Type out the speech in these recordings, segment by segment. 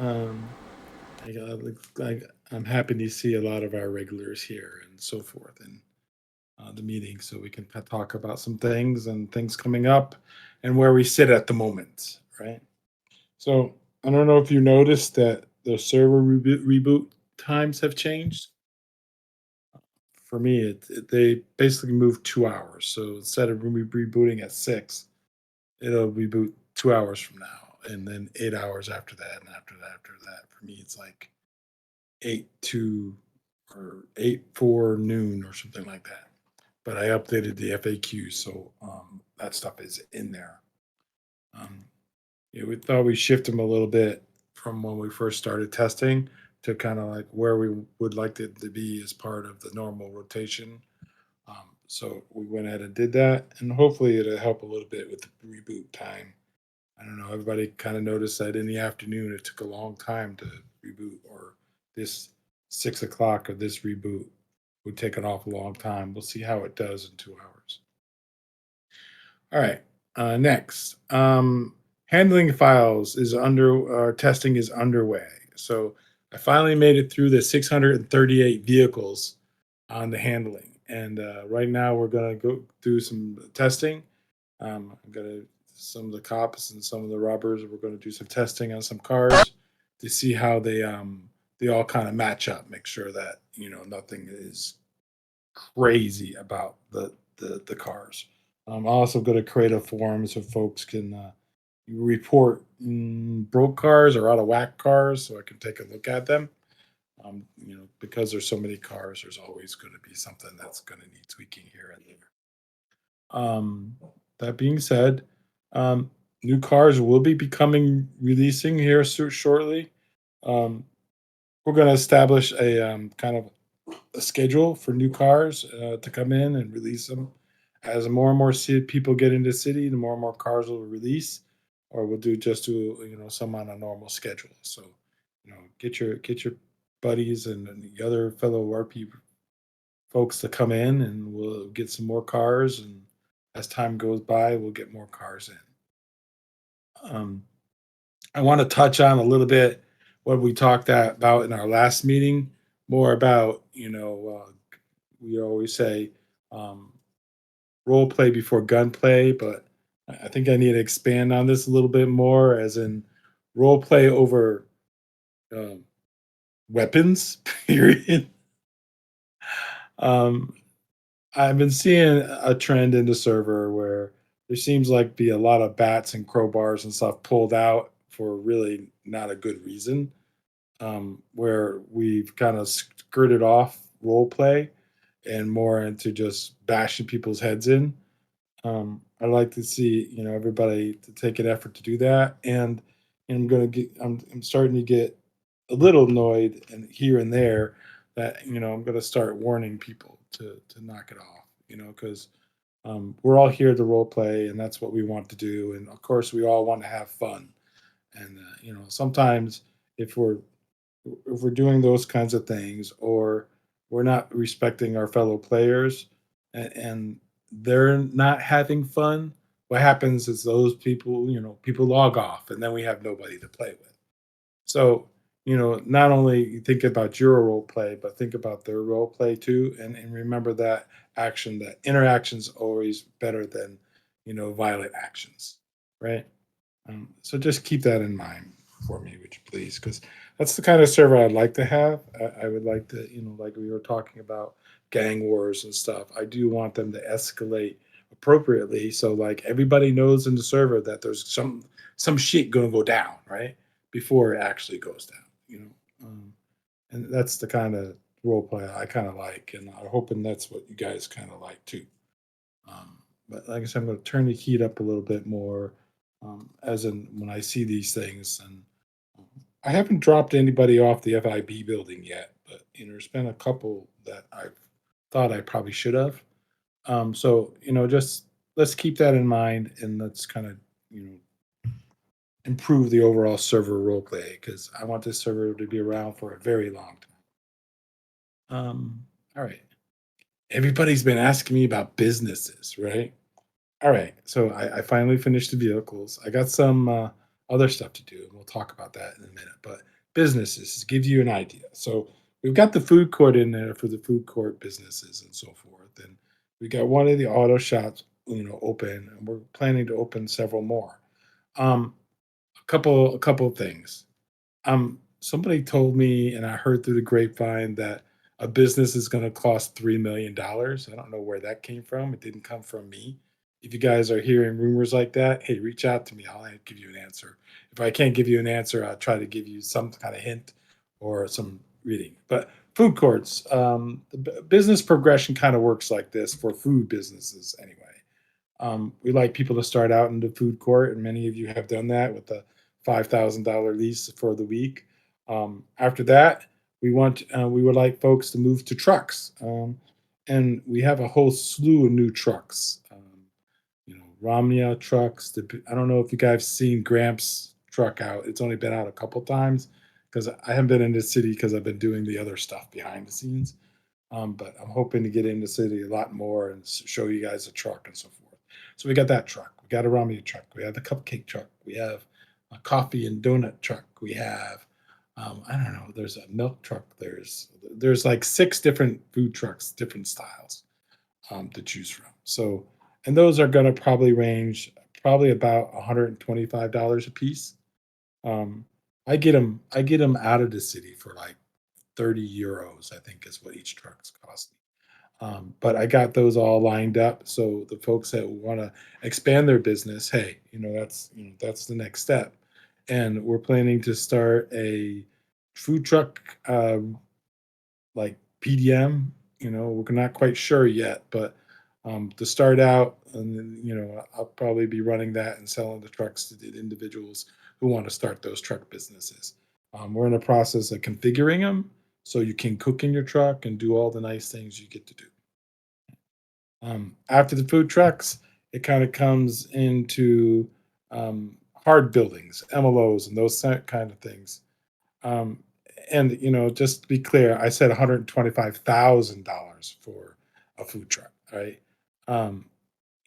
Um, like I'm happy to see a lot of our regulars here and so forth, and the meeting, so we can talk about some things and things coming up, and where we sit at the moment, right? So I don't know if you noticed that the server reboot times have changed. For me, they basically moved 2 hours. So instead of rebooting at 6, it'll reboot 2 hours from now, and then 8 hours after that, and after that. For me, it's like 8 to or 8 4 noon or something like that. But I updated the FAQ, so that stuff is in there. Um, yeah, we thought we shift them a little bit from when we first started testing to kind of like where we would like it to be as part of the normal rotation. So we went ahead and did that, and hopefully it'll help a little bit with the reboot time. I don't know. Everybody kind of noticed that in the afternoon it took a long time to reboot, or this 6 o'clock of this reboot would take an awful long time. We'll see how it does in 2 hours. All right. Next, handling files is testing is underway. So I finally made it through the 638 vehicles on the handling, and right now we're gonna go do some testing. I'm gonna some of the cops and some of the robbers. We're gonna do some testing on some cars to see how they all kind of match up. Make sure that nothing is crazy about the cars. I'm also going to create a forum so folks can report broke cars or out of whack cars, so I can take a look at them. Because there's so many cars, there's always going to be something that's going to need tweaking here and there. That being said, um, new cars will be becoming releasing here shortly. Um, we're going to establish a kind of a schedule for new cars to come in and release them. As more and more people get into the city, the more and more cars will release, or we'll do some on a normal schedule. So, get your buddies and the other fellow RP folks to come in, and we'll get some more cars. And as time goes by, we'll get more cars in. Um, I want to touch on a little bit what we talked about in our last meeting, more about we always say um, role play before gunplay, but I think I need to expand on this a little bit more, as in role play over um, weapons. Period. Um, I've been seeing a trend in the server where there seems like be a lot of bats and crowbars and stuff pulled out for really not a good reason. Where we've kind of skirted off role play and more into just bashing people's heads in. I like to see everybody to take an effort to do that, and I'm starting to get a little annoyed and here and there that I'm going to start warning people to knock it off. Because we're all here to role play, and that's what we want to do, and of course we all want to have fun. And sometimes if we're doing those kinds of things, or we're not respecting our fellow players, and they're not having fun, what happens is those people log off, and then we have nobody to play with. So not only you think about your role play, but think about their role play too, and remember that that interaction's always better than violent actions, right? So just keep that in mind for me, would you please? Because that's the kind of server I'd like to have. I would like to, like we were talking about gang wars and stuff. I do want them to escalate appropriately, so like everybody knows in the server that there's some shit going to go down, right? Before it actually goes down, and that's the kind of role play I kind of like, and I'm hoping that's what you guys kind of like too. But like I said, I'm going to turn the heat up a little bit more, as in when I see these things. And um, I haven't dropped anybody off the FIB building yet, but there's been a couple that I thought I probably should have. So just let's keep that in mind, and let's kind of improve the overall server role play, because I want this server to be around for a very long time. All right. Everybody's been asking me about businesses, right? All right, so I finally finished the vehicles. I got some other stuff to do, and we'll talk about that in a minute. But businesses gives you an idea. So we've got the food court in there for the food court businesses and so forth, and we got one of the auto shops, open, and we're planning to open several more. Um, a couple of things. Somebody told me, and I heard through the grapevine that a business is going to cost $3 million. I don't know where that came from. It didn't come from me. If you guys are hearing rumors like that, hey, reach out to me. I'll give you an answer. If I can't give you an answer, I'll try to give you some kind of hint or some reading. But food courts, business progression kind of works like this for food businesses anyway. We like people to start out in the food court, and many of you have done that with the $5,000 lease for the week. After that, we would like folks to move to trucks, and we have a whole slew of new trucks. Romnia trucks. I don't know if you guys seen Gramps' truck out. It's only been out a couple times because I haven't been in the city because I've been doing the other stuff behind the scenes. But I'm hoping to get in the city a lot more and show you guys a truck and so forth. So we got that truck. We got a ramen truck. We have the cupcake truck. We have a coffee and donut truck. We have, I don't know. There's a milk truck. There's like six different food trucks, different styles, to choose from. So, and those are going to probably range probably about $125 a piece. Um, I get them out of the city for like 30 euros, I think is what each truck's costing. But I got those all lined up. So the folks that want to expand their business, hey, that's the next step. And we're planning to start a food truck, like PDM. We're not quite sure yet, but to start out, and then, I'll probably be running that and selling the trucks to the individuals who want to start those truck businesses. We're in the process of configuring them so you can cook in your truck and do all the nice things you get to do. After the food trucks, it kind of comes into hard buildings, MLOs, and those kind of things. Um, and just to be clear, I said $125,000 for a food truck, right? Um,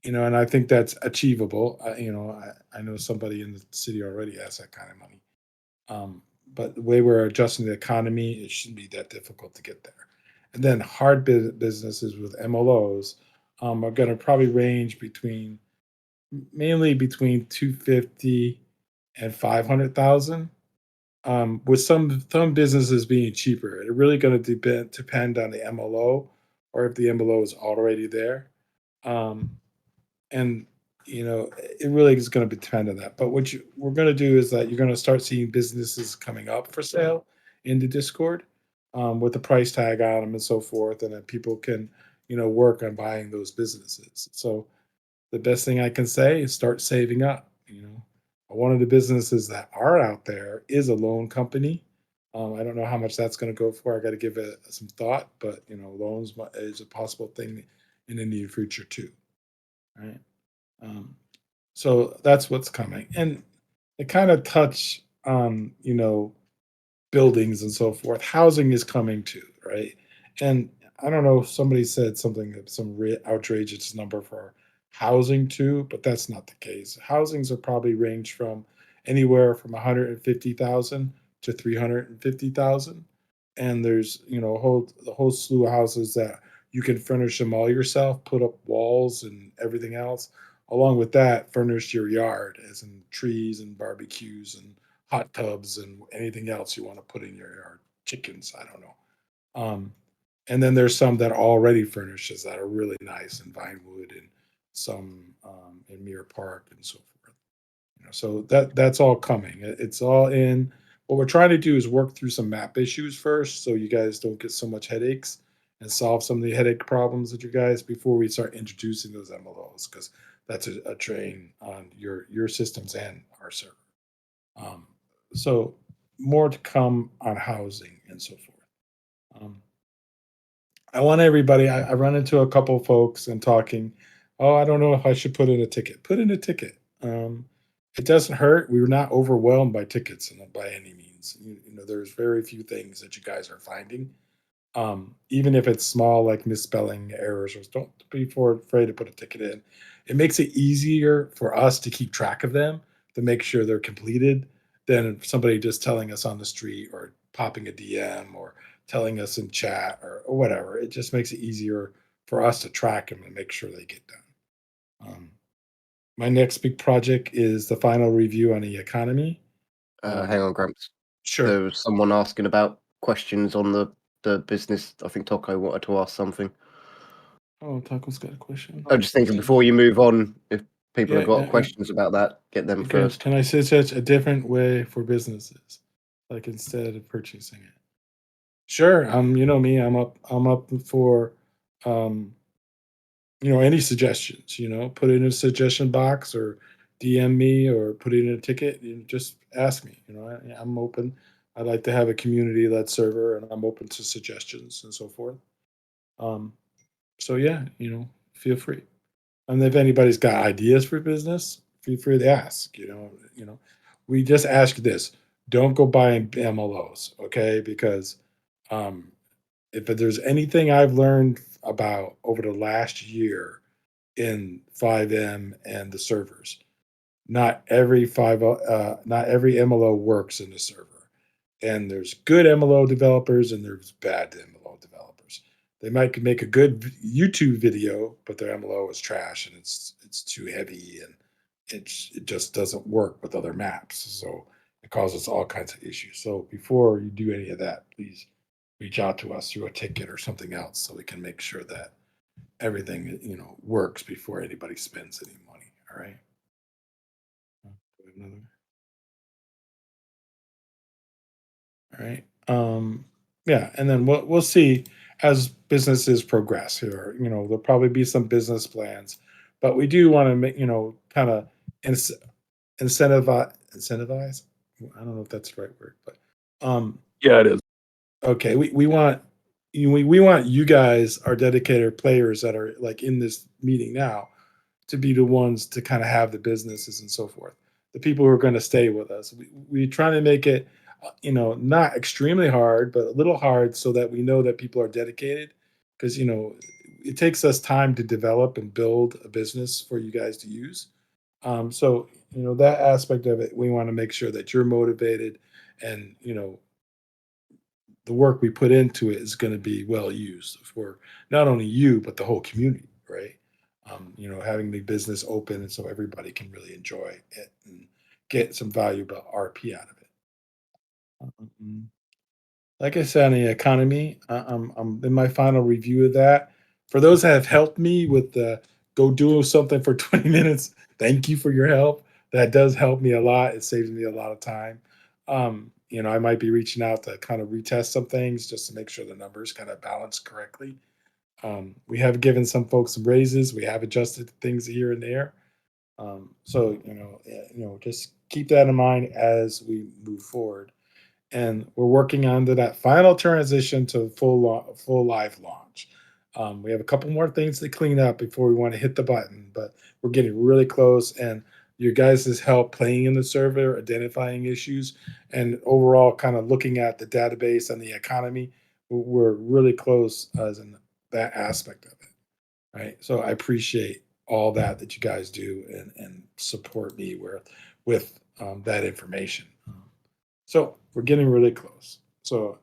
and I think that's achievable. I know somebody in the city already has that kind of money. But the way we're adjusting the economy, it shouldn't be that difficult to get there. And then hard businesses with MLOs are going to probably range mainly between 250 and 500,000, with some businesses being cheaper. It's really going to depend on the MLO or if the MLO is already there. Um, and it really is going to depend on that. But we're going to do is that you're going to start seeing businesses coming up for sale in the Discord, with the price tag on them and so forth, and then people can work on buying those businesses. So the best thing I can say is start saving up. One of the businesses that are out there is a loan company. I don't know how much that's going to go for. I got to give it some thought, but loans is a possible thing in the near future too. Right. Um, so that's what's coming, and it kind of touch on buildings and so forth. Housing is coming too, right? And I don't know if somebody said something of some outrageous number for housing too, but that's not the case. Housings are probably range from anywhere from 150,000 to 350,000, and there's the whole slew of houses that you can furnish them all yourself, put up walls and everything else. Along with that, furnish your yard, as in trees and barbecues and hot tubs and anything else you want to put in your yard. Chickens, I don't know. Um, and then there's some that are already furnishes that are really nice in Vinewood and some in Mirror Park and so forth. So that's all coming. It's all in. What we're trying to do is work through some map issues first, so you guys don't get so much headaches, and solve some of the headache problems that you guys before we start introducing those MLOs, because that's a drain on your systems and our server. Um, so more to come on housing and so forth. Um, I want everybody. I run into a couple folks and talking. Oh, I don't know if I should put in a ticket. Put in a ticket. It doesn't hurt. We were not overwhelmed by tickets by any means. There's very few things that you guys are finding. Even if it's small, like misspelling errors, or don't be afraid to put a ticket in. It makes it easier for us to keep track of them to make sure they're completed than somebody just telling us on the street or popping a DM or telling us in chat or whatever. It just makes it easier for us to track them and make sure they get done. Um, my next big project is the final review on the economy. Hang Um, on, Gramps. sure. There was someone asking about questions on the business. I think Toko wanted to ask something. Oh, Taco's got a question. I'm just thinking before you move on, if people have Yeah, got yeah, yeah. questions about that, get them Can first. can I suggest a different way for businesses, like instead of purchasing it? Sure. You know me. I'm up for, um, any suggestions. Put it in a suggestion box or DM me or put it in a ticket. Just ask me. I'm open. I like to have a community-led server, and I'm open to suggestions and so forth. Um, so yeah, feel free. And if anybody's got ideas for business, feel free to ask. We just ask this: don't go buying MLOs, okay? Because um, if there's anything I've learned about over the last year in 5M and the servers, not every MLO works in the server, and there's good MLO developers and there's bad MLO developers. They might make a good YouTube video, but their MLO is trash and it's too heavy and it just doesn't work with other maps. So it causes all kinds of issues. So before you do any of that, please reach out to us through a ticket or something else so we can make sure that everything works before anybody spends any money. All right. Another. All right. Yeah, and then we'll see as businesses progress here. There'll probably be some business plans, but we do want to make kind of incentivize. I don't know if that's the right word, but um, Yeah, it is. okay, we want we want you guys, our dedicated players that are like in this meeting now, to be the ones to kind of have the businesses and so forth. The people who are going to stay with us. We try to make it, not extremely hard, but a little hard so that we know that people are dedicated. Because it takes us time to develop and build a business for you guys to use. So that aspect of it, we want to make sure that you're motivated, and the work we put into it is going to be well used for not only you but the whole community, right? Having the business open and so everybody can really enjoy it and get some valuable RP out of it. Um, like I said, on the economy, I'm in my final review of that. For those that have helped me with the go do something for 20 minutes, thank you for your help. That does help me a lot. It saves me a lot of time. I might be reaching out to kind of retest some things just to make sure the numbers kind of balance correctly. We have given some folks some raises. We have adjusted things here and there. So just keep that in mind as we move forward, and we're working on to that final transition to full live launch. We have a couple more things to clean up before we want to hit the button, but we're getting really close. And your guys' help playing in the server, identifying issues, and overall kind of looking at the database and the economy, we're really close as in that aspect of it. Right. So I appreciate all that you guys do and support me with that information. So we're getting really close. So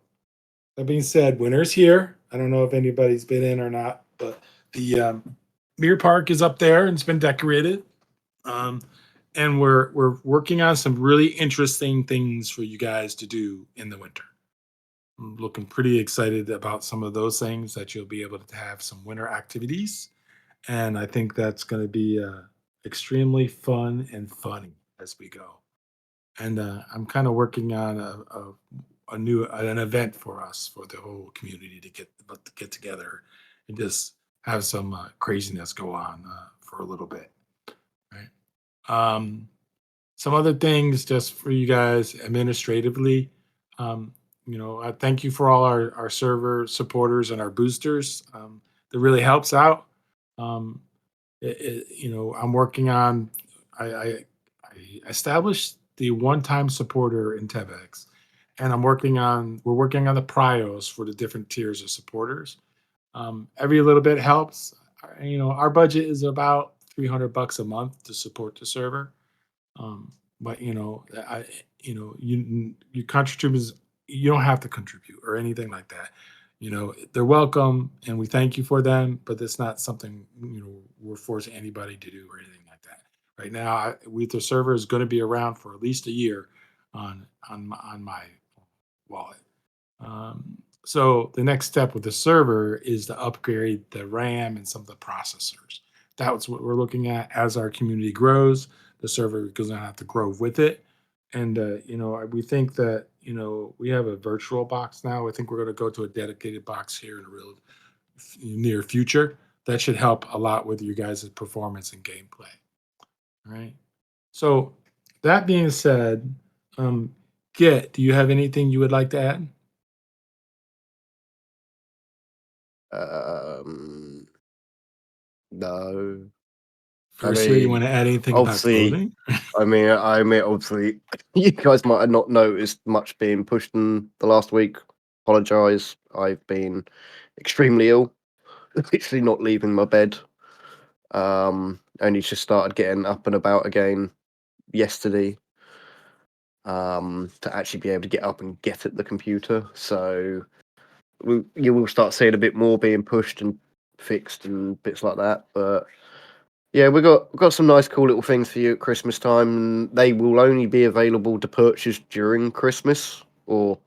that being said, winter's here. I don't know if anybody's been in or not, but the Mirror Park is up there and it's been decorated. Um, and we're working on some really interesting things for you guys to do in the winter. I'm looking pretty excited about some of those things that you'll be able to have some winter activities, and I think that's going to be extremely fun and funny as we go. And I'm kind of working on a new an event for us for the whole community to get together and just have some craziness go on for a little bit, right? Um, some other things just for you guys administratively. Um, I thank you for all our server supporters and our boosters. That really helps out. Um, I'm working on. I established the one-time supporter in Tevex, and we're working on the prios for the different tiers of supporters. Every little bit helps. Our budget is about $300 a month to support the server. but your contributors, you don't have to contribute or anything like that. They're welcome, and we thank you for them, but it's not something we're forcing anybody to do or anything like that. Right now, the server is going to be around for at least a year on my wallet. So the next step with the server is to upgrade the RAM and some of the processors. That's what we're looking at as our community grows. The server is going to have to grow with it. And, we think that, we have a virtual box now. I think we're going to go to a dedicated box here in the real near future. That should help a lot with you guys' performance and gameplay. All right. So that being said, Git, do you have anything you would like to add? No. Firstly, you want to add anything about obviously, clothing? obviously, you guys might have not noticed much being pushed in the last week. Apologise. I've been extremely ill, literally not leaving my bed. Only just started getting up and about again yesterday. To actually be able to get up and get at the computer. So you will start seeing a bit more being pushed and fixed and bits like that. But yeah, we've got some nice, cool little things for you at Christmas time. And they will only be available to purchase during Christmas or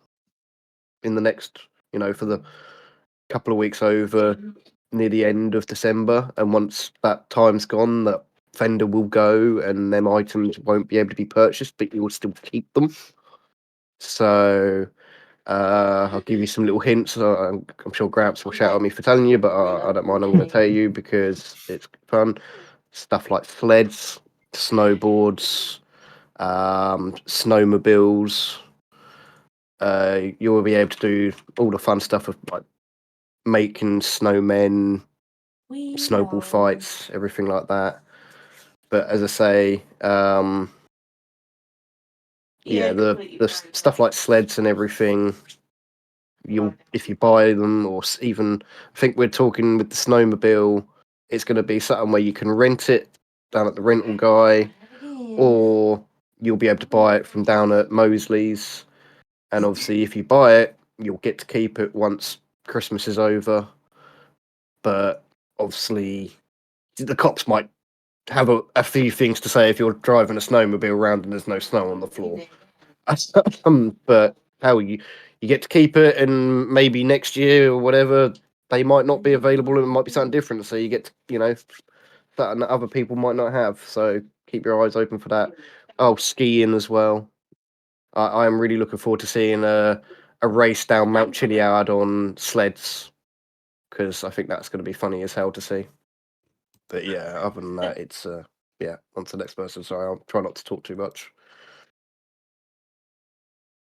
in the next, for the couple of weeks over near the end of December. And once that time's gone, that vendor will go, and them items won't be able to be purchased, but you will still keep them. So I'll give you some little hints. I'm sure Gramps will shout at me for telling you, but I don't mind. I'm going to tell you because it's fun. Stuff like sleds, snowboards, snowmobiles. You will be able to do all the fun stuff of like making snowmen, snowball fights, everything like that. But as I say, the stuff like sleds and everything, if you buy them, or even I think we're talking with the snowmobile, it's going to be something where you can rent it down at the rental guy, or you'll be able to buy it from down at Mosley's. And obviously, if you buy it, you'll get to keep it once Christmas is over. But obviously, the cops might have a few things to say if you're driving a snowmobile around and there's no snow on the floor. But how you get to keep it, and maybe next year or whatever they might not be available, and it might be something different. So you get to, something that other people might not have. So keep your eyes open for that. Oh, skiing as well. I am really looking forward to seeing a race down Mount Chiliad on sleds, because I think that's going to be funny as hell to see. But yeah, other than that, it's yeah. On to the next person. Sorry, I'll try not to talk too much.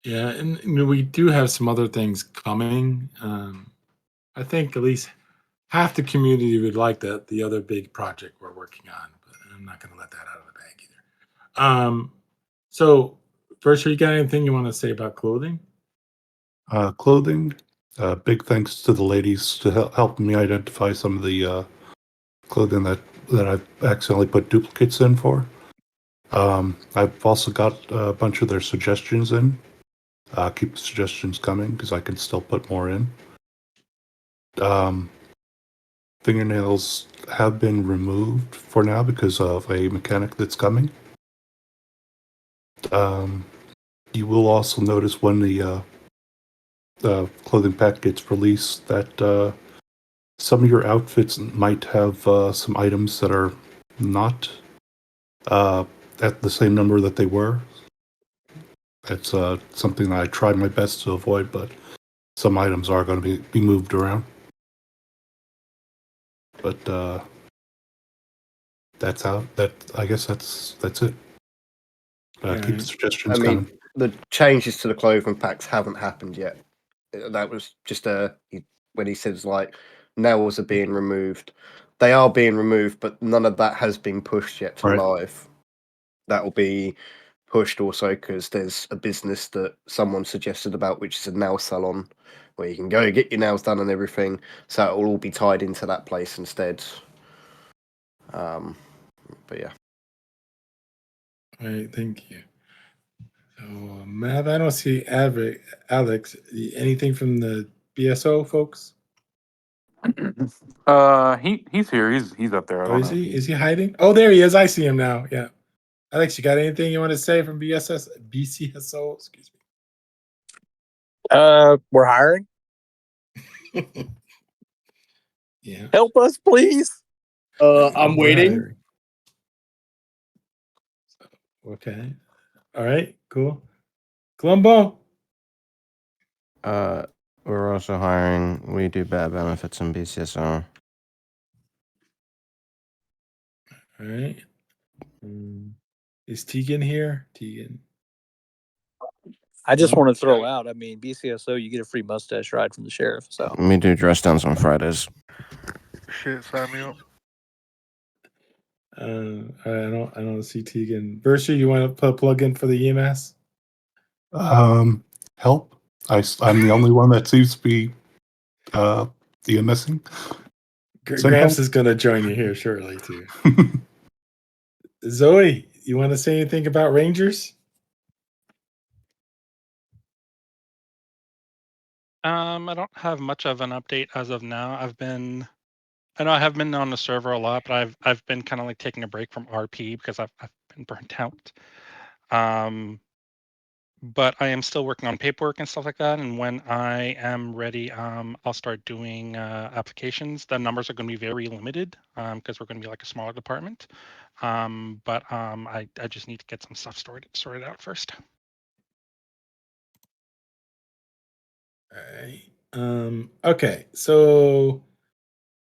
Yeah, and we do have some other things coming. I think at least half the community would like the other big project we're working on, but I'm not going to let that out of the bag either. So first, you got anything you want to say about clothing? Clothing. Big thanks to the ladies to helping me identify some of the clothing that I've accidentally put duplicates in for. I've also got a bunch of their suggestions in. Keep the suggestions coming because I can still put more in. Fingernails have been removed for now because of a mechanic that's coming. You will also notice when the clothing pack gets released that some of your outfits might have some items that are not at the same number that they were. That's something that I try my best to avoid, but some items are going to be moved around. But that's how I guess that's it. Keep the suggestions coming. The changes to the clothing packs haven't happened yet. That was just when he says like nails are being removed. They are being removed, but none of that has been pushed yet to live. That will be pushed also because there's a business that someone suggested about, which is a nail salon where you can go get your nails done and everything. So it will all be tied into that place instead. But yeah. All right, thank you. Oh, Matt, I don't see Alex. Anything from the BSO folks? He's here. He's up there. I Oh, don't is know if he? he. Is he hiding? Oh, there he is. I see him now. Yeah. Alex, you got anything you want to say from BCSO? Excuse We're hiring. me. Yeah. Help us, please. I'm We're waiting. hiring. Okay. All right. Cool. Columbo. We're also hiring. We do better benefits in BCSR. All right. Is Tegan here? Tegan. I just No? want to throw out. I mean, BCSO, you get a free mustache ride from the sheriff. So We do dress downs on Fridays. Shit, sign me up. I don't see Tegan. Berkshire, you want to put a plug in for the EMS? Help. I'm the only one that seems to be EMSing. Gramps is going to join you here shortly too. Zoe, you want to say anything about Rangers? I don't have much of an update as of now. I know I have been on the server a lot, but I've been kind of like taking a break from RP because I've been burnt out. But I am still working on paperwork and stuff like that. And when I am ready, I'll start doing applications. The numbers are going to be very limited because we're going to be like a smaller department. But I just need to get some stuff sorted out first. All right. Okay, so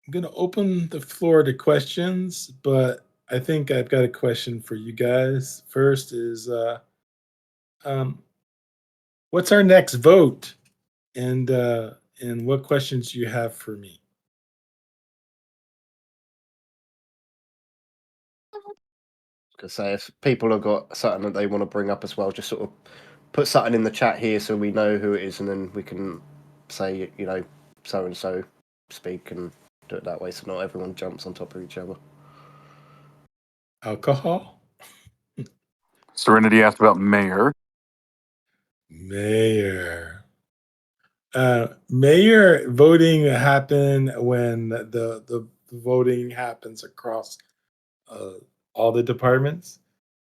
I'm going to open the floor to questions, but I think I've got a question for you guys. First is what's our next vote? And what questions do you have for me? Because say if people have got something that they want to bring up as well, just sort of put something in the chat here so we know who it is, and then we can say, so and so speak and do it that way, so not everyone jumps on top of each other. Alcohol? Serenity asked about mayor. Mayor. Mayor voting happen when the voting happens across all the departments.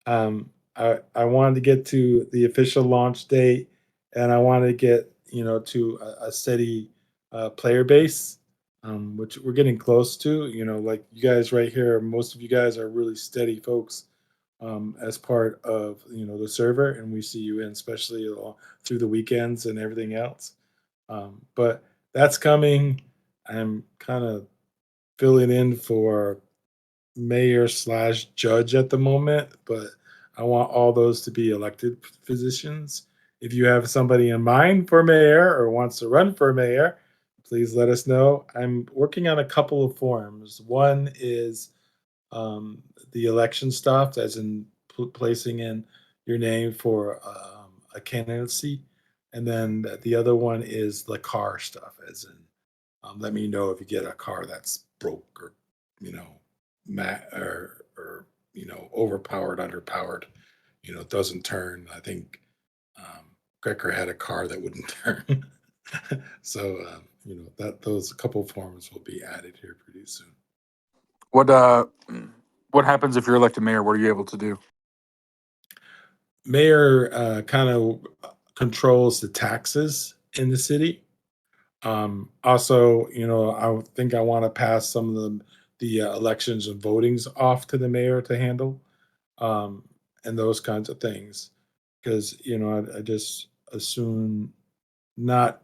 I wanted to get to the official launch date, and I wanted to get to a steady player base, which we're getting close to. Like you guys right here, most of you guys are really steady folks as part of the server, and we see you in especially through the weekends and everything else. But that's coming. I'm kind of filling in for mayor/judge at the moment, but I want all those to be elected positions. If you have somebody in mind for mayor or wants to run for mayor, please let us know. I'm working on a couple of forms. One is the election stuff, as in placing in your name for a candidacy. And then the other one is the car stuff, as in let me know if you get a car that's broke or, you know, or overpowered, underpowered, doesn't turn. I think Grecker had a car that wouldn't turn. So, that those couple forms will be added here pretty soon. What happens if you're elected mayor? What are you able to do? Mayor kind of controls the taxes in the city. Also, I think I want to pass some of the elections and votings off to the mayor to handle, um, and those kinds of things. Because I just assume not.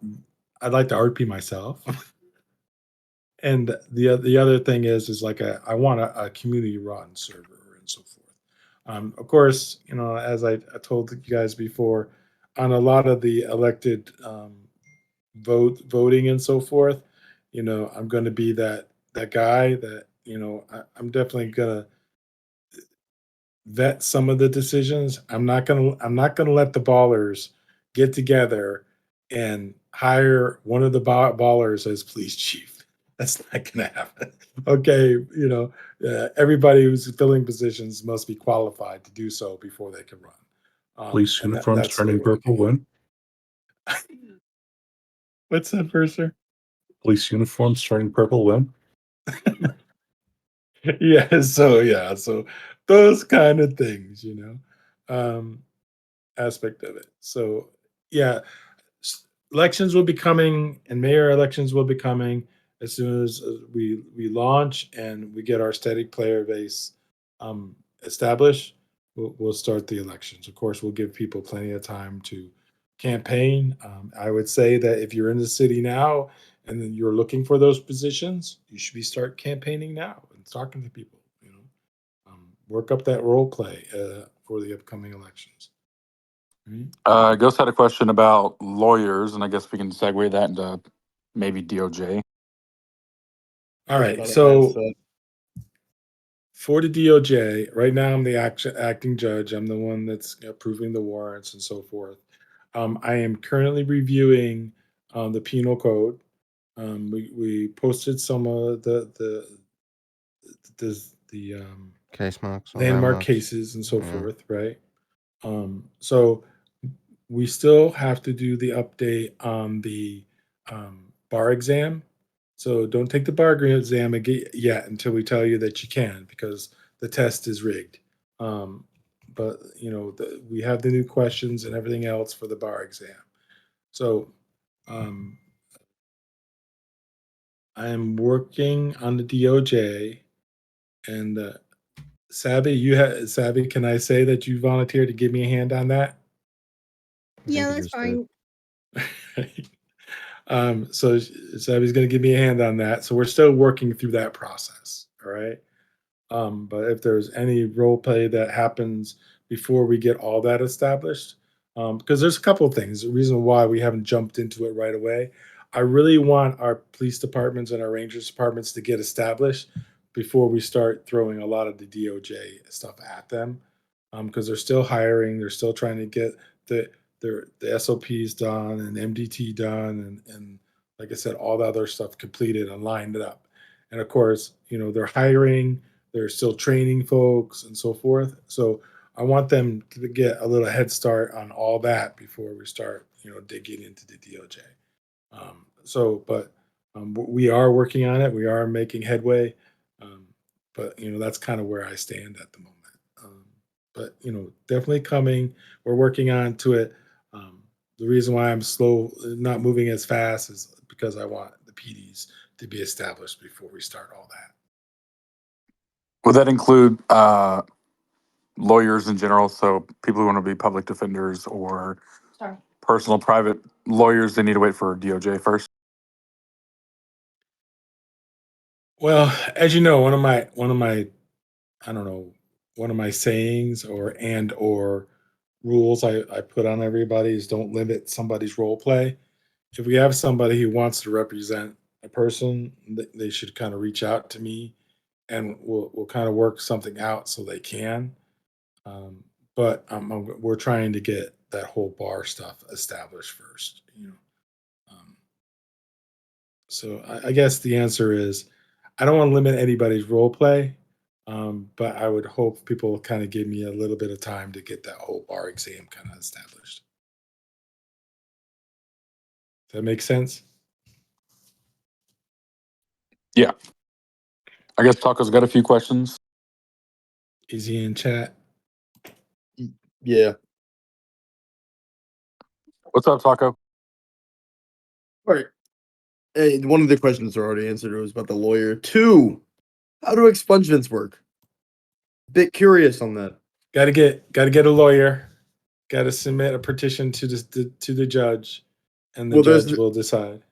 I'd like to RP myself. And the other thing is like I want a community run server and so forth. Of course, as I told you guys before, on a lot of the elected voting and so forth, I'm going to be that guy that I'm definitely going to vet some of the decisions. I'm not gonna let the ballers get together and hire one of the ballers as police chief. That's not gonna happen. Okay, everybody who's filling positions must be qualified to do so before they can run. Police and uniforms that's what turning we're purple looking when? at. What's that, Mercer? Police uniforms turning purple when? So those kind of things, aspect of it. So yeah, elections will be coming, and mayor elections will be coming as soon as we launch and we get our static player base established. We'll start the elections. Of course, we'll give people plenty of time to campaign. I would say that if you're in the city now and then you're looking for those positions, you should be start campaigning now and talking to people. Work up that role play for the upcoming elections. Right? Ghost had a question about lawyers, and I guess we can segue that into maybe DOJ. All right. So for the DOJ, right now I'm the acting judge. I'm the one that's approving the warrants and so forth. I am currently reviewing the penal code. We posted some of the Case marks or landmark landmarks. cases and so Yeah. forth, right? So we still have to do the update on the bar exam. So don't take the bar exam yet until we tell you that you can, because the test is rigged. But we have the new questions and everything else for the bar exam. So I am working on the DOJ, and Savvy, can I say that you volunteered to give me a hand on that? Yeah, that's fine. So Savvy's going to give me a hand on that. So we're still working through that process. All right. But if there's any role play that happens before we get all that established, because there's a couple of things. The reason why we haven't jumped into it right away, I really want our police departments and our rangers departments to get established before we start throwing a lot of the DOJ stuff at them, because they're still hiring, they're still trying to get the the SOPs done and MDT done, and like I said, all the other stuff completed and lined up. And of course, they're hiring, they're still training folks and so forth. So I want them to get a little head start on all that before we start, digging into the DOJ. But we are working on it. We are making headway. But that's kind of where I stand at the moment. But definitely coming. We're working on to it. The reason why I'm slow, not moving as fast, is because I want the PDs to be established before we start all that. Would that include lawyers in general? So people who want to be public defenders or personal private lawyers, they need to wait for DOJ first? Well, as you know, one of my I don't know, one of my sayings or rules I put on everybody is don't limit somebody's role play. If we have somebody who wants to represent a person, they should kind of reach out to me, and we'll kind of work something out so they can. Um, but we're trying to get that whole bar stuff established first. Um, so I guess the answer is I don't want to limit anybody's role play, but I would hope people kind of give me a little bit of time to get that whole bar exam kind of established. Does that make sense? Yeah. I guess Taco's got a few questions. Is he in chat? Yeah. What's up, Taco? All right. Hey, one of the questions are already answered. It was about the lawyer. 2, how do expungements work? Bit curious on that. Got to get a lawyer. Got to submit a petition to the judge, and the judge will decide.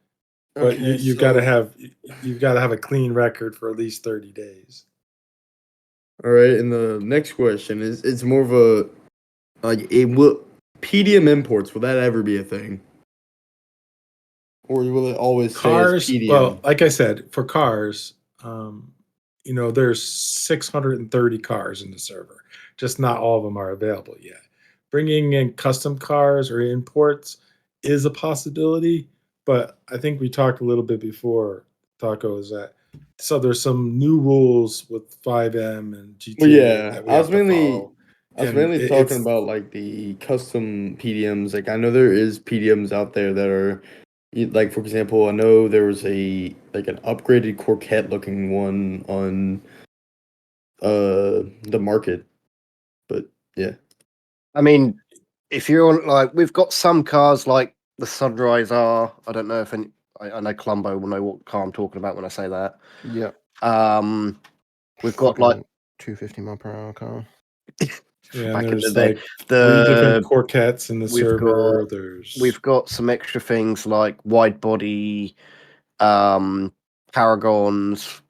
But you've got to have a clean record for at least 30 days. All right, and the next question is it's more of a will PDM imports, will that ever be a thing? Or will it always Cars, say as PDM? well, like I said, for cars, there's 630 cars in the server. Just not all of them are available yet. Bringing in custom cars or imports is a possibility, but I think we talked a little bit before, Taco, is that so there's some new rules with 5M and GTA Well, yeah, that we I have was to mainly follow. I was And mainly it- talking it's about like the custom PDMs. Like I know there is PDMs out there that are like for example, I know there was a like an upgraded Corvette looking one on the market. But yeah. I mean, if you're on, like, we've got some cars like the Sunrise R. I don't know if any, I know Columbo will know what car I'm talking about when I say that. Yeah. We've got like 250 mile per hour car. yeah, and back in the there's day. like 3 different The Corvettes in the we've server. got we've got some extra things like wide body, Paragons,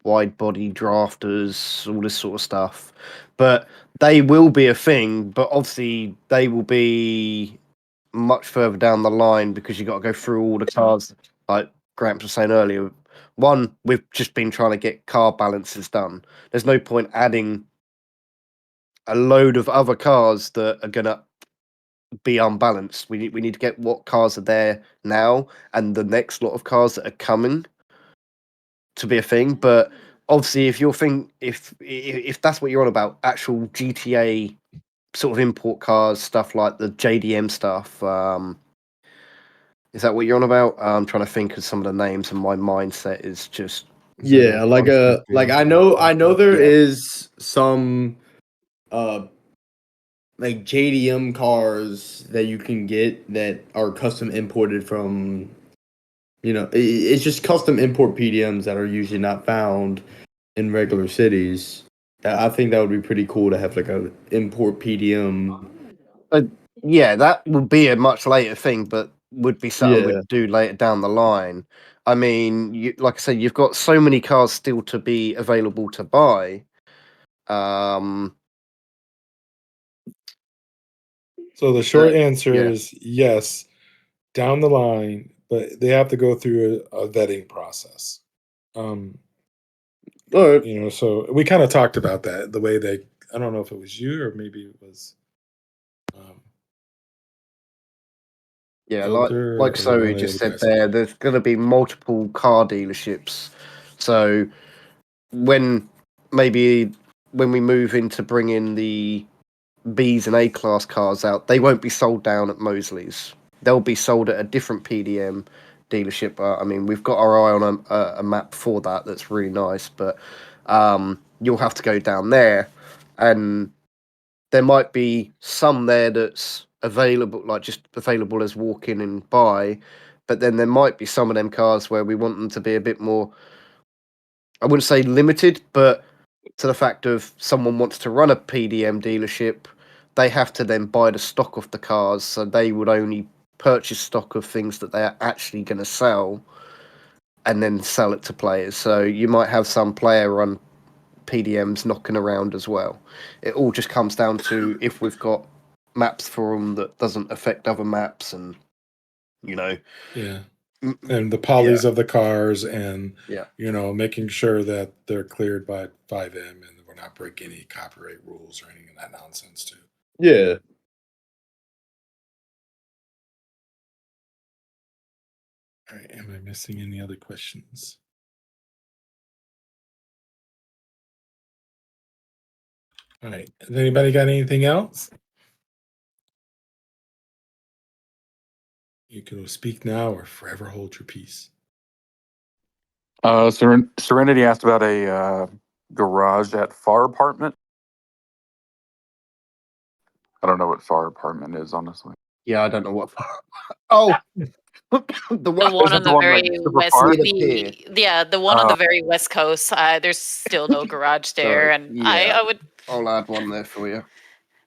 wide body drafters, all this sort of stuff. But they will be a thing, but obviously they will be much further down the line because you got to go through all the cars. Like Gramps was saying earlier, one, we've just been trying to get car balances done. There's no point adding a load of other cars that are gonna be unbalanced. We need to get what cars are there now and the next lot of cars that are coming to be a thing. But obviously, if you're if that's what you're on about, actual GTA sort of import cars, stuff like the JDM stuff. Is that what you're on about? I'm trying to think of some of the names, and my mindset is just Yeah, like I know there Yeah. is some like JDM cars that you can get that are custom imported from it's just custom import PDMs that are usually not found in regular cities. I think that would be pretty cool to have like a import PDM. yeah, that would be a much later thing, but would be something Yeah. we'd do later down the line. I mean, like I said, you've got so many cars still to be available to buy. So the short answer yeah. is yes, down the line, but they have to go through a vetting process. All right. So we kind of talked about that, the way they, I don't know if it was you or maybe it was Yeah, Elder like or one Zoe of the just other said guys. there, there's going to be multiple car dealerships. So when maybe when we move into bringing the Bs and A class cars out, they won't be sold down at Mosley's. They'll be sold at a different PDM dealership. I mean, we've got our eye on a map for that. That's really nice, but you'll have to go down there, and there might be some there that's available, like just available as walk in and buy. But then there might be some of them cars where we want them to be a bit more, I wouldn't say limited, but to the fact of someone wants to run a PDM dealership, they have to then buy the stock of the cars. So they would only purchase stock of things that they are actually going to sell and then sell it to players. So you might have some player run PDMs knocking around as well. It all just comes down to if we've got maps for them that doesn't affect other maps, and Yeah. And the polys of the cars, and yeah. making sure that they're cleared by 5M and we're not breaking any copyright rules or anything of that nonsense too. Yeah. All right, am I missing any other questions? All right, has anybody got anything else? You can speak now or forever hold your peace. Serenity asked about a garage at Far Apartment. I don't know what Far Apartment is, honestly. Yeah, I don't know what. Oh, the The one. one Is on that the the one like very super west, far? the one on the very west coast. There's still no garage there, Sorry. and Yeah, I would I'll add one there for you.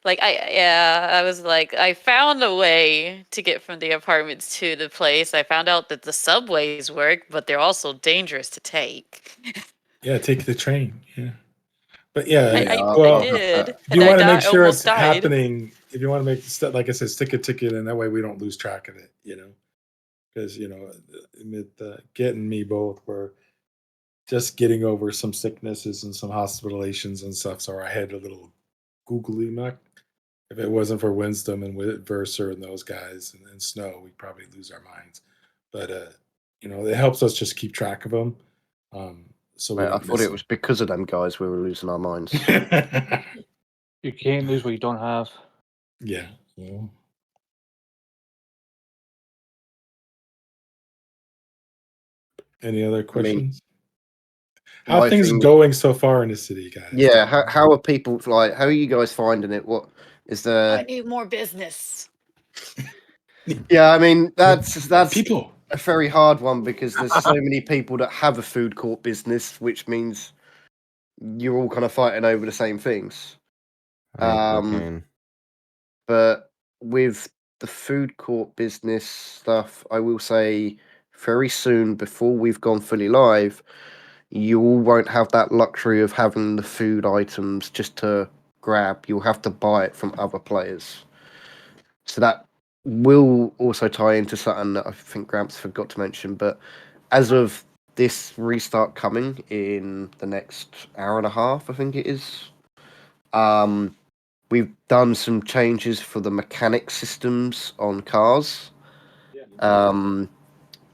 I was like, I found a way to get from the apartments to the place. I found out that the subways work, but they're also dangerous to take. Yeah, take the train. Yeah. But yeah, I well, did, if and you want to make I sure it's almost died. happening, if you want to make stuff, like I said, stick a ticket, and that way we don't lose track of it, because, getting me both were just getting over some sicknesses and some hospitalizations and stuff. So I had a little googly muck. If it wasn't for Winston and Verser and those guys and Snow, we'd probably lose our minds. But, it helps us just keep track of them. So we Mate, I don't thought miss it was because of them guys we were losing our minds. them. You can't lose what you don't have. Yeah. So, any other I mean, questions? How are my things thing, going so far in the city, guys? yeah. How are people like? How are you guys finding it? What is I there? need more business. Yeah, I mean that's People. a very hard one because there's so many people that have a food court business, which means you're all kind of fighting over the same things. I need Um, cocaine. but with the food court business stuff, I will say very soon, before we've gone fully live, you all won't have that luxury of having the food items just to grab. You'll have to buy it from other players. So that will also tie into something that I think Gramps forgot to mention. But as of this restart coming in the next hour and a half, I think it is, we've done some changes for the mechanic systems on cars.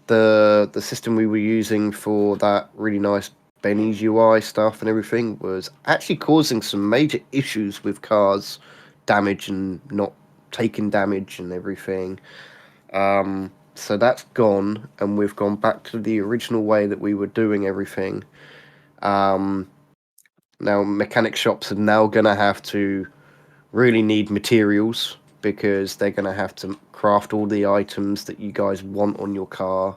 The system we were using for that really nice Benny's UI stuff and everything was actually causing some major issues with cars, damage and not taking damage and everything. So that's gone, and we've gone back to the original way that we were doing everything. Um, Now mechanic shops are now gonna have to really need materials because they're gonna have to craft all the items that you guys want on your car,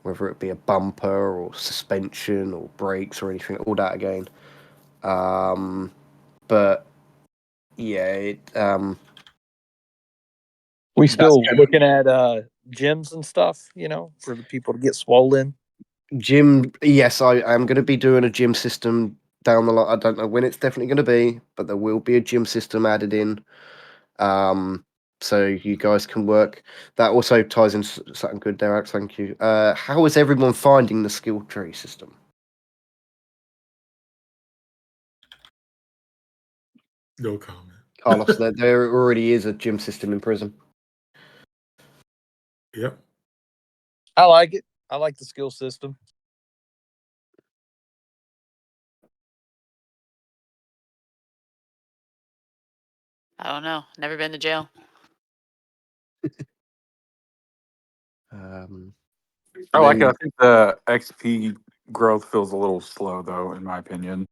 whether it be a bumper or suspension or brakes or anything, all that again. But yeah, We that's still gonna looking at gyms and stuff, for the people to get swollen. gym. Yes, I am going to be doing a gym system down the line. I don't know when it's definitely going to be, but there will be a gym system added in. So you guys can work. That also ties into something good there, Alex. Thank you. How is everyone finding the skill tree system? No comment. Carlos, there already is a gym system in prison. Yep. I like it. I like the skill system. I don't know. Never been to jail. I like it. I Then think the XP growth feels a little slow, though, in my opinion.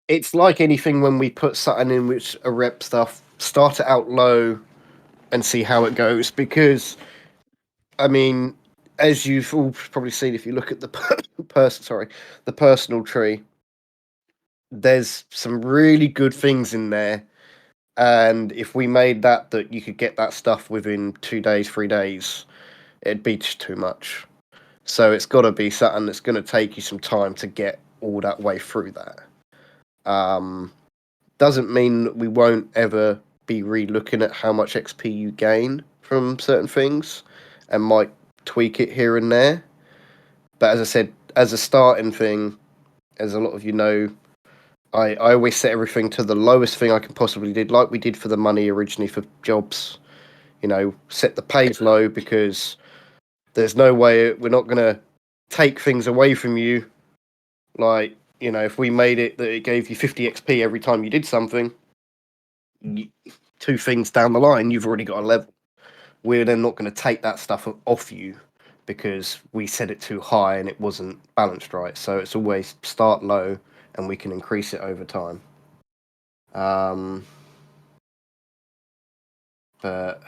it's like anything when we put something in which a rep stuff, start it out low and see how it goes. Because, I mean, as you've all probably seen, if you look at the the personal tree, there's some really good things in there. And if we made that you could get that stuff within 2 days, 3 days, it'd be just too much. So it's got to be something that's going to take you some time to get all that way through that. Doesn't mean that we won't ever be re-looking at how much XP you gain from certain things and might tweak it here and there. But as I said, as a starting thing, as a lot of you know, I always set everything to the lowest thing I can possibly do, like we did for the money originally for jobs. Set the pays low because there's no way we're not going to take things away from you. Like, if we made it that it gave you 50 XP every time you did something, two things down the line, you've already got a level. We're then not going to take that stuff off you because we set it too high and it wasn't balanced right. So it's always start low and we can increase it over time. But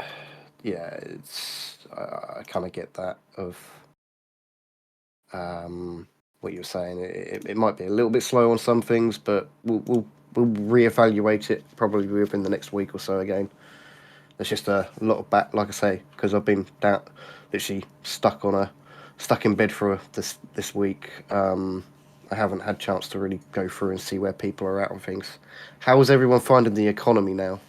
yeah, it's I kind of get that of what you're saying. It might be a little bit slow on some things, but we'll reevaluate it probably within the next week or so again. There's just a lot of like I say, because I've been literally stuck in bed for this week. I haven't had chance to really go through and see where people are at on things. How is everyone finding the economy now?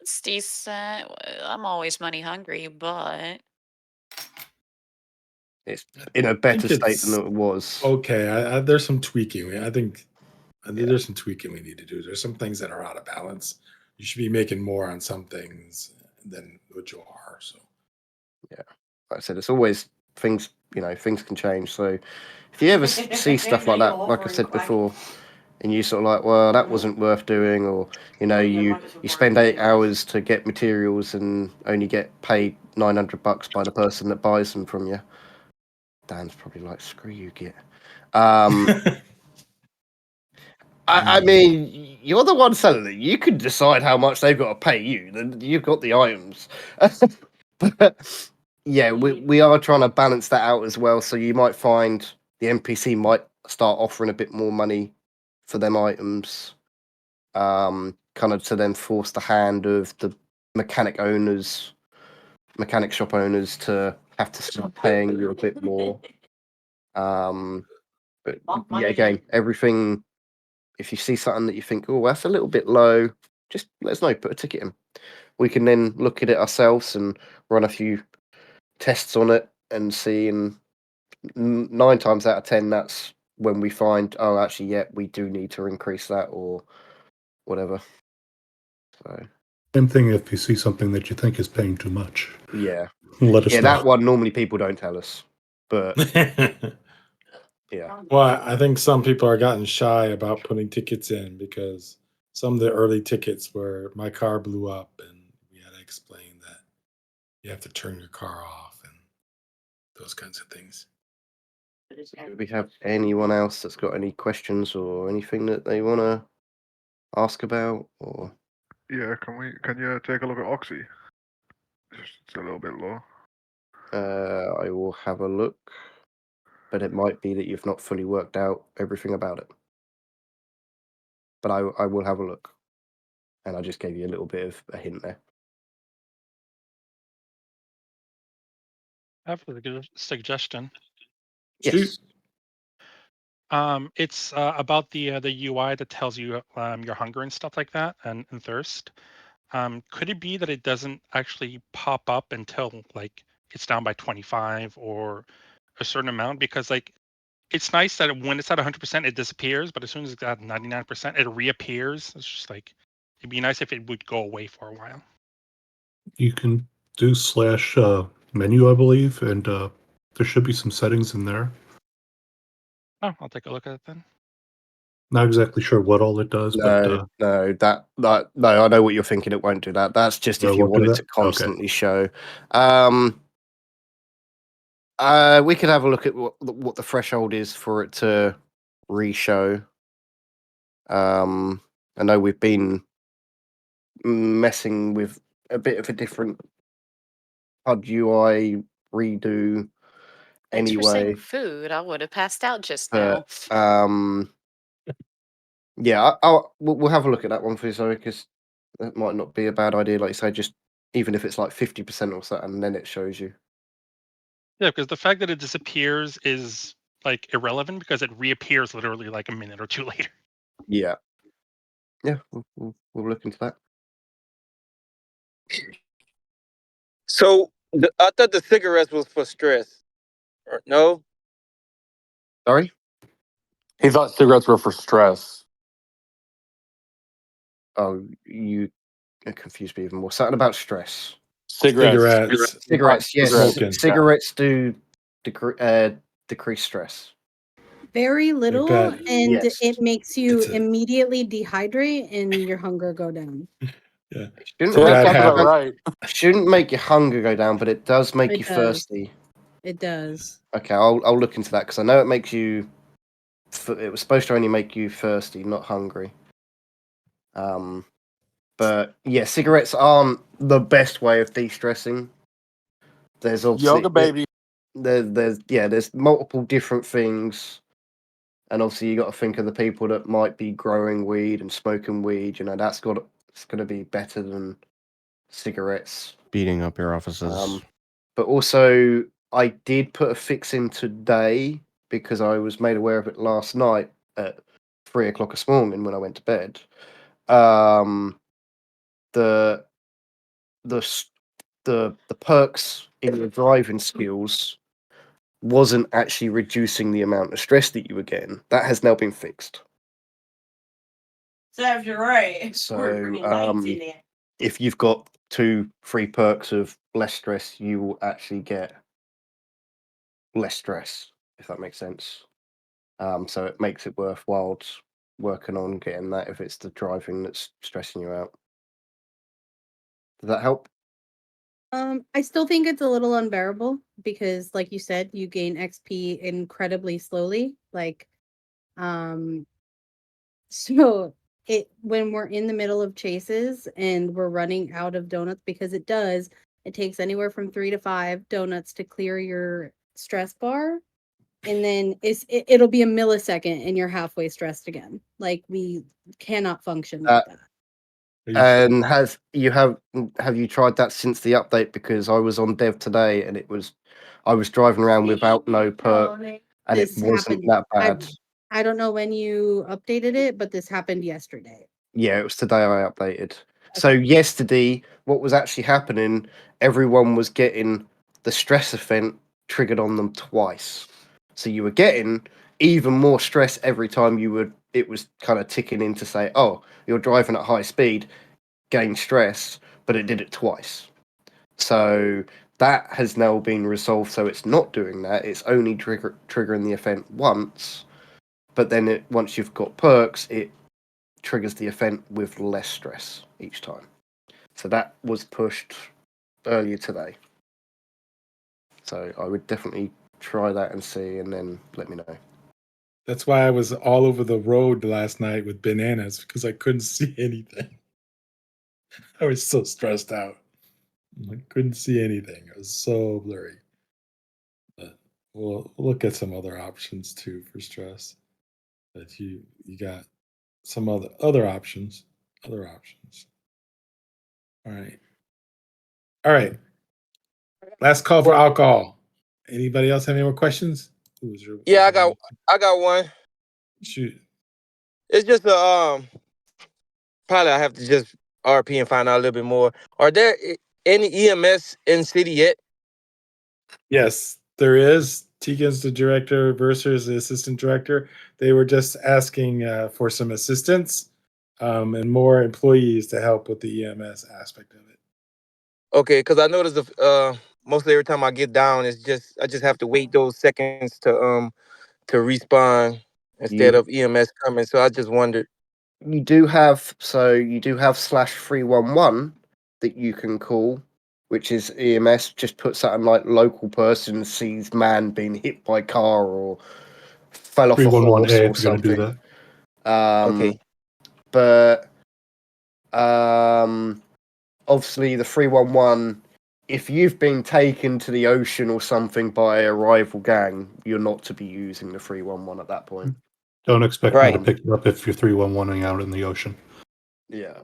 It's decent. I'm always money hungry, but It's in a I better think state than it's it was. okay. There's some tweaking. I think there's some tweaking we need to do. There's some things that are out of balance. You should be making more on some things than what you are. So Yeah, like I said, it's always things things can change. So if you ever see stuff like that, like I said before, and you sort of like, well, that wasn't worth doing, or you spend 8 hours to get materials and only get paid $900 by the person that buys them from you. Dan's probably like, screw you, Git. I mean, you're the one selling it. You can decide how much they've got to pay you. Then you've got the items. But yeah, we are trying to balance that out as well. So you might find the NPC might start offering a bit more money for them items, kind of to then force the hand of the mechanic shop owners to have to start paying you a bit more. But yeah, again, everything. If you see something that you think, oh, that's a little bit low, just let us know. Put a ticket in. We can then look at it ourselves and run a few tests on it and see. And 9 times out of 10, that's when we find, oh, actually, yeah, we do need to increase that or whatever. So Same thing if you see something that you think is paying too much. yeah, Let us know. that one normally people don't tell us, but yeah. Well, I think some people are gotten shy about putting tickets in because some of the early tickets where my car blew up and we had to explain that you have to turn your car off and those kinds of things. Do we have anyone else that's got any questions or anything that they want to ask about? Or Yeah, can you take a look at Oxy? It's a little bit low. I will have a look, but it might be that you've not fully worked out everything about it. But I will have a look, and I just gave you a little bit of a hint there. I have a good suggestion. Yes. It's about the UI that tells you your hunger and stuff like that and thirst. Could it be that it doesn't actually pop up until like it's down by 25 or a certain amount? Because like it's nice that when it's at 100% it disappears, but as soon as it's at 99% it reappears. It's just like it'd be nice if it would go away for a while. You can do / menu, I believe, and there should be some settings in there. Oh, I'll take a look at it then. Not exactly sure what all it does, but No, I know what you're thinking. It won't do that. That's just if you won't do want it that? to Okay. constantly show. We could have a look at what the threshold is for it to re-show. I know we've been messing with a bit of a different HUD UI redo Thanks for saying anyway. food. I would have passed out just now. But yeah, we'll have a look at that one for you, Zoe, because that might not be a bad idea. Like you say, just even if it's like 50% or so, and then it shows you. Yeah, because the fact that it disappears is like irrelevant because it reappears literally like a minute or two later. Yeah. Yeah, we'll look into that. So I thought the cigarettes was for stress. Or, no? Sorry? He thought cigarettes were for stress. Oh, you confused me even more. Something about stress. Cigarettes. Cigarettes, yes. Smoking. Cigarettes do decrease stress. Very little, that. and Yes. it makes you It's a- immediately dehydrate and your hunger go down. Yeah. Shouldn't It's a make, bad Sounds about habit. right. shouldn't make your hunger go down, but it does make It you does. thirsty. It does. Okay, I'll look into that because I know it makes you. It was supposed to only make you thirsty, not hungry. But yeah, cigarettes aren't the best way of de-stressing. There's obviously Yoga baby. there's multiple different things, and obviously you got to think of the people that might be growing weed and smoking weed. You know, it's going to be better than cigarettes. Beating up your offices. But also, I did put a fix in today because I was made aware of it last night at 3 o'clock this morning when I went to bed. The perks in your driving skills wasn't actually reducing the amount of stress that you were getting. That has now been fixed. Serves you right. So, if you've got 2-3 perks of less stress, you will actually get less stress, if that makes sense. So it makes it worthwhile working on getting that if it's the driving that's stressing you out. Does that help? I still think it's a little unbearable because, like you said, you gain XP incredibly slowly. Like, so when we're in the middle of chases and we're running out of donuts, because it takes anywhere from 3 to 5 donuts to clear your stress bar, and then it'll be a millisecond and you're halfway stressed again. Like, we cannot function like that. And have you tried that since the update? Because I was on dev today and I was driving around without no perk and This it wasn't happened. that bad. I don't know when you updated it, but this happened yesterday. Yeah, it was today I updated. So yesterday, what was actually happening, everyone was getting the stress event triggered on them twice. So you were getting even more stress every time it was kind of ticking in to say, oh, you're driving at high speed, gain stress, but it did it twice. So that has now been resolved, so it's not doing that. It's only triggering the event once, but then once you've got perks, it triggers the event with less stress each time. So that was pushed earlier today. So I would definitely try that and see, and then let me know. That's why I was all over the road last night with bananas, because I couldn't see anything. I was so stressed out. I couldn't see anything. It was so blurry. But we'll look at some other options too for stress. But you got some other options. Other options. All right. All right. Last call for alcohol. Anybody else have any more questions? Yeah, I got one. Shoot. It's just probably I have to just RP and find out a little bit more. Are there any EMS in city yet? Yes, there is. Tegan's the director, Verser's the assistant director. They were just asking for some assistance and more employees to help with the EMS aspect of it. Okay, because I noticed mostly every time I get down, I just have to wait those seconds to respawn instead of EMS coming. So I just wondered. You do have /311 that you can call, which is EMS. Just put something like local person sees man being hit by car or fell off a horse 311A or if you're going to do something. that. Okay. But obviously the 311, if you've been taken to the ocean or something by a rival gang, you're not to be using the 311 at that point. Don't expect me Right. to pick you up if you're 311ing out in the ocean. Yeah.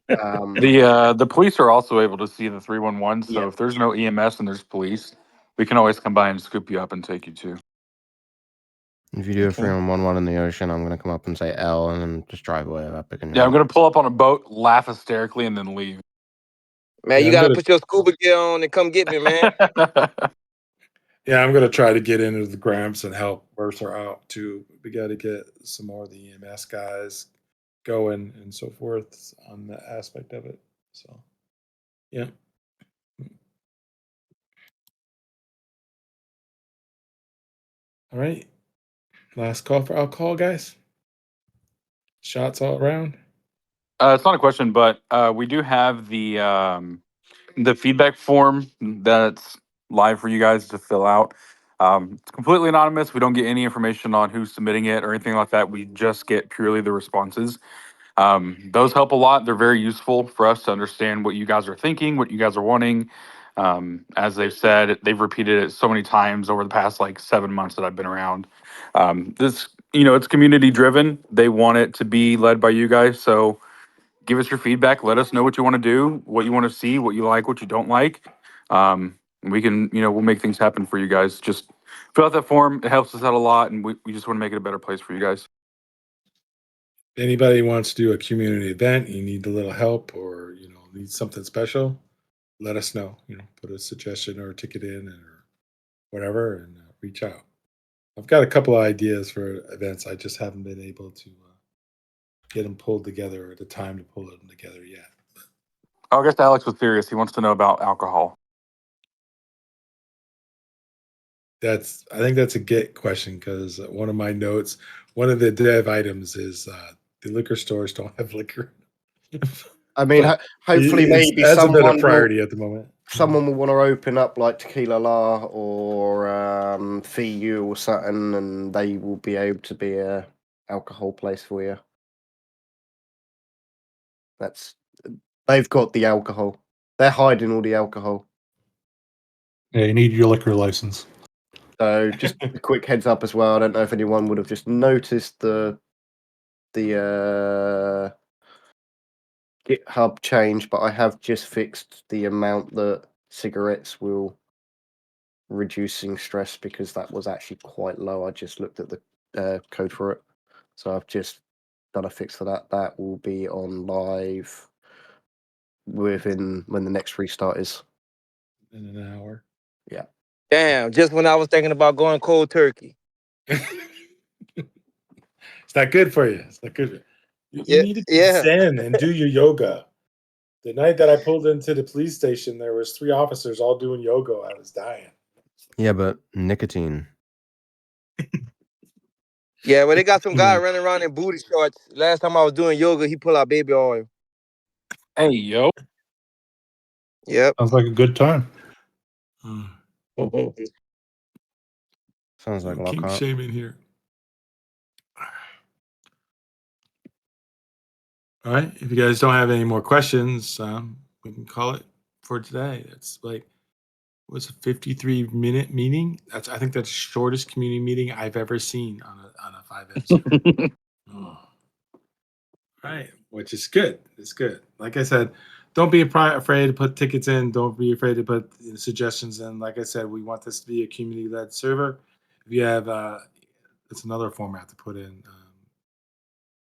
The police are also able to see the 311. So Yeah. if there's no EMS and there's police, we can always come by and scoop you up and take you too. If you do a 311 in the ocean, I'm gonna come up and say L and then just drive away without picking you Yeah, I'm up. gonna pull up on a boat, laugh hysterically, and then leave. Man, Yeah, you I'm gotta gonna- put your scuba gear on and come get me, man. Yeah, I'm gonna try to get into the Gramps and help Mercer out too. We got to get some more of the EMS guys going and so forth on that aspect of it. So, yeah. All right. Last call for alcohol, guys. Shots all around. It's not a question, but we do have the feedback form that's live for you guys to fill out. It's completely anonymous. We don't get any information on who's submitting it or anything like that. We just get purely the responses. Those help a lot. They're very useful for us to understand what you guys are thinking, what you guys are wanting. As they've said, they've repeated it so many times over the past like 7 months that I've been around. It's community driven. They want it to be led by you guys. So give us your feedback. Let us know what you want to do, what you want to see, what you like, what you don't like. We can, we'll make things happen for you guys. Just fill out that form. It helps us out a lot. And we just want to make it a better place for you guys. Anybody wants to do a community event, you need a little help or, need something special, let us know, put a suggestion or a ticket in or whatever and reach out. I've got a couple of ideas for events. I just haven't been able to get them pulled together or the time to pull them together yet. I guess Alex was serious. He wants to know about alcohol. I think that's a get question because one of my notes, one of the dev items is the liquor stores don't have liquor. I mean, But hopefully, it maybe hasn't been a someone will priority at the moment. someone will want to open up like Tequila La or FIU or something, and they will be able to be a alcohol place for you. They've got the alcohol. They're hiding all the alcohol. Yeah, you need your liquor license. So just a quick heads up as well. I don't know if anyone would have just noticed the GitHub change, but I have just fixed the amount that cigarettes will reducing stress because that was actually quite low. I just looked at the code for it, so I've just done a fix for that. That will be on live within when the next restart is. In an hour. Yeah. Damn, just when I was thinking about going cold turkey. It's not good for you. It's not good. You Yeah, need to be yeah. zen and do your yoga. The night that I pulled into the police station, there was 3 officers all doing yoga. I was dying. Yeah, but nicotine. Yeah, well, they got some guy running around in booty shorts. Last time I was doing yoga, he pulled out baby oil. Hey, yo. Yep. Sounds like a good time. Sounds like No kink lockout. shaming here. All right. If you guys don't have any more questions, we can call it for today. It's like, was a 53-minute meeting. I think that's the shortest community meeting I've ever seen on a 5M server. Oh. Right, which is good. It's good. Like I said, don't be afraid to put tickets in. Don't be afraid to put suggestions in. Like I said, we want this to be a community-led server. If you have, it's another format to put in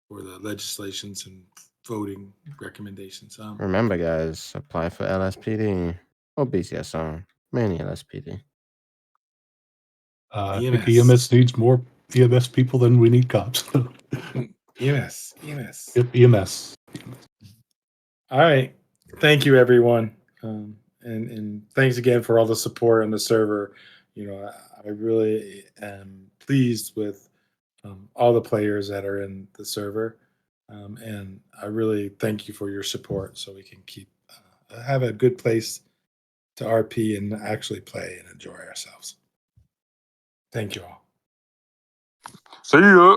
for the legislations and voting recommendations. Remember, guys, apply for LSPD or BCSR. Mainly LSPD. I think EMS needs more EMS people than we need cops. EMS. Yep, EMS. All right. Thank you, everyone. And thanks again for all the support on the server. You know, I really am pleased with all the players that are in the server. And I really thank you for your support so we can keep have a good place to RP and actually play and enjoy ourselves. Thank you all. See ya.